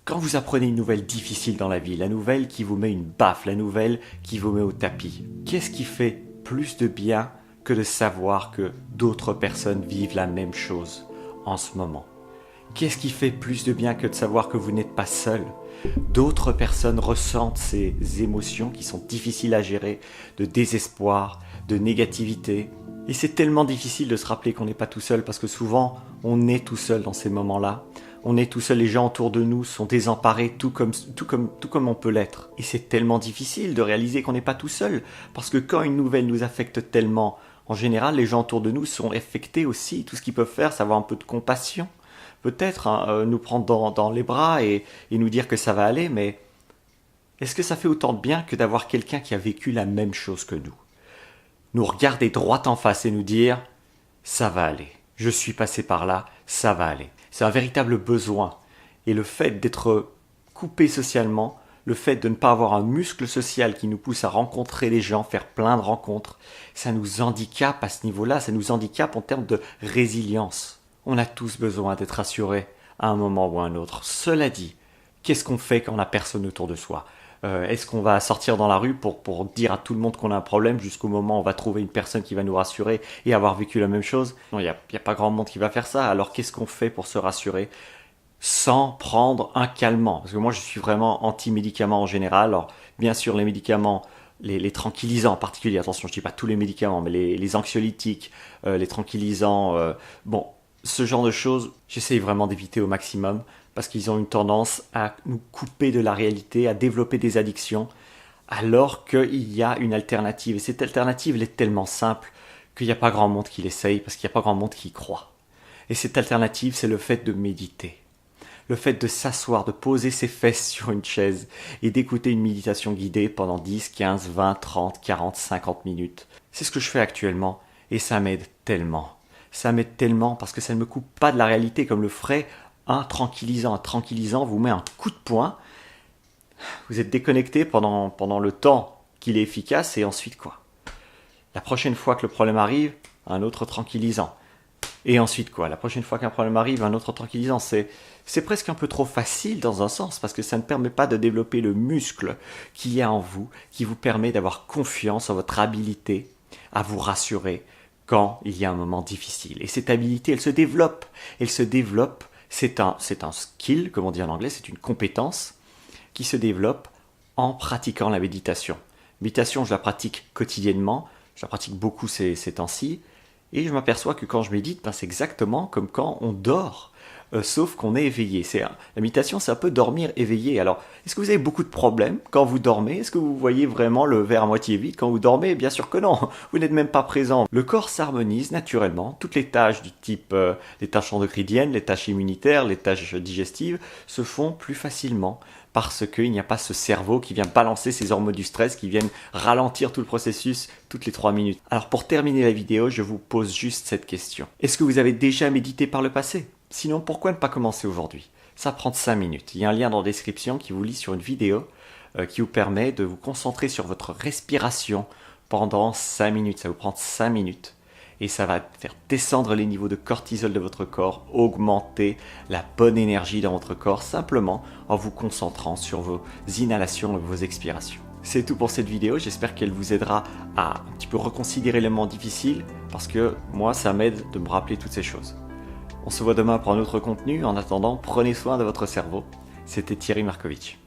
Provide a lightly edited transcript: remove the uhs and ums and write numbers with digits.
Quand vous apprenez une nouvelle difficile dans la vie, la nouvelle qui vous met une baffe, la nouvelle qui vous met au tapis, qu'est-ce qui fait plus de bien que de savoir que d'autres personnes vivent la même chose en ce moment? Qu'est-ce qui fait plus de bien que de savoir que vous n'êtes pas seul? D'autres personnes ressentent ces émotions qui sont difficiles à gérer, de désespoir, de négativité. Et c'est tellement difficile de se rappeler qu'on n'est pas tout seul parce que souvent on est tout seul dans ces moments-là. On est tout seul, les gens autour de nous sont désemparés tout comme on peut l'être. Et c'est tellement difficile de réaliser qu'on n'est pas tout seul parce que quand une nouvelle nous affecte tellement, en général les gens autour de nous sont affectés aussi. Tout ce qu'ils peuvent faire, c'est avoir un peu de compassion. Peut-être nous prendre dans les bras et nous dire que ça va aller, mais est-ce que ça fait autant de bien que d'avoir quelqu'un qui a vécu la même chose que nous? Nous regarder droit en face et nous dire « ça va aller, je suis passé par là, ça va aller ». C'est un véritable besoin. Et le fait d'être coupé socialement, le fait de ne pas avoir un muscle social qui nous pousse à rencontrer les gens, faire plein de rencontres, ça nous handicape à ce niveau-là, ça nous handicape en termes de résilience. On a tous besoin d'être rassurés à un moment ou à un autre. Cela dit, qu'est-ce qu'on fait quand on n'a personne autour de soi? Est-ce qu'on va sortir dans la rue pour dire à tout le monde qu'on a un problème jusqu'au moment où on va trouver une personne qui va nous rassurer et avoir vécu la même chose? Non, il n'y a pas grand monde qui va faire ça. Alors qu'est-ce qu'on fait pour se rassurer sans prendre un calmant? Parce que moi je suis vraiment anti-médicaments en général. Alors bien sûr les médicaments, les tranquillisants en particulier, attention je ne dis pas tous les médicaments, mais les anxiolytiques, les tranquillisants, bon, ce genre de choses, j'essaye vraiment d'éviter au maximum parce qu'ils ont une tendance à nous couper de la réalité, à développer des addictions, alors qu'il y a une alternative. Et cette alternative, elle est tellement simple qu'il n'y a pas grand monde qui l'essaye parce qu'il n'y a pas grand monde qui y croit. Et cette alternative, c'est le fait de méditer. Le fait de s'asseoir, de poser ses fesses sur une chaise et d'écouter une méditation guidée pendant 10, 15, 20, 30, 40, 50 minutes. C'est ce que je fais actuellement et ça m'aide tellement. Ça m'aide tellement parce que ça ne me coupe pas de la réalité comme le ferait un tranquillisant. Un tranquillisant vous met un coup de poing, vous êtes déconnecté pendant le temps qu'il est efficace et ensuite quoi? La prochaine fois que le problème arrive, un autre tranquillisant. Et ensuite quoi? La prochaine fois qu'un problème arrive, un autre tranquillisant. C'est presque un peu trop facile dans un sens parce que ça ne permet pas de développer le muscle qu'il y a en vous, qui vous permet d'avoir confiance en votre habilité à vous rassurer quand il y a un moment difficile. Et cette habilité, elle se développe. Elle se développe, c'est un skill, comme on dit en anglais, c'est une compétence qui se développe en pratiquant la méditation. Méditation, je la pratique quotidiennement, je la pratique beaucoup ces temps-ci, et je m'aperçois que quand je médite, c'est exactement comme quand on dort. Sauf qu'on est éveillé. La méditation, c'est un peu dormir éveillé. Alors, est-ce que vous avez beaucoup de problèmes quand vous dormez? Est-ce que vous voyez vraiment le verre à moitié vide quand vous dormez? Bien sûr que non, vous n'êtes même pas présent. Le corps s'harmonise naturellement. Toutes les tâches du type les tâches endocriniennes, les tâches immunitaires, les tâches digestives se font plus facilement parce qu'il n'y a pas ce cerveau qui vient balancer ses hormones du stress, qui viennent ralentir tout le processus toutes les 3 minutes. Alors pour terminer la vidéo, je vous pose juste cette question. Est-ce que vous avez déjà médité par le passé? Sinon, pourquoi ne pas commencer aujourd'hui? Ça prend 5 minutes. Il y a un lien dans la description qui vous lie sur une vidéo qui vous permet de vous concentrer sur votre respiration pendant 5 minutes. Ça vous prend 5 minutes. Et ça va faire descendre les niveaux de cortisol de votre corps, augmenter la bonne énergie dans votre corps, simplement en vous concentrant sur vos inhalations et vos expirations. C'est tout pour cette vidéo, j'espère qu'elle vous aidera à un petit peu reconsidérer les moments difficiles, parce que moi, ça m'aide de me rappeler toutes ces choses. On se voit demain pour un autre contenu. En attendant, prenez soin de votre cerveau. C'était Thierry Markovitch.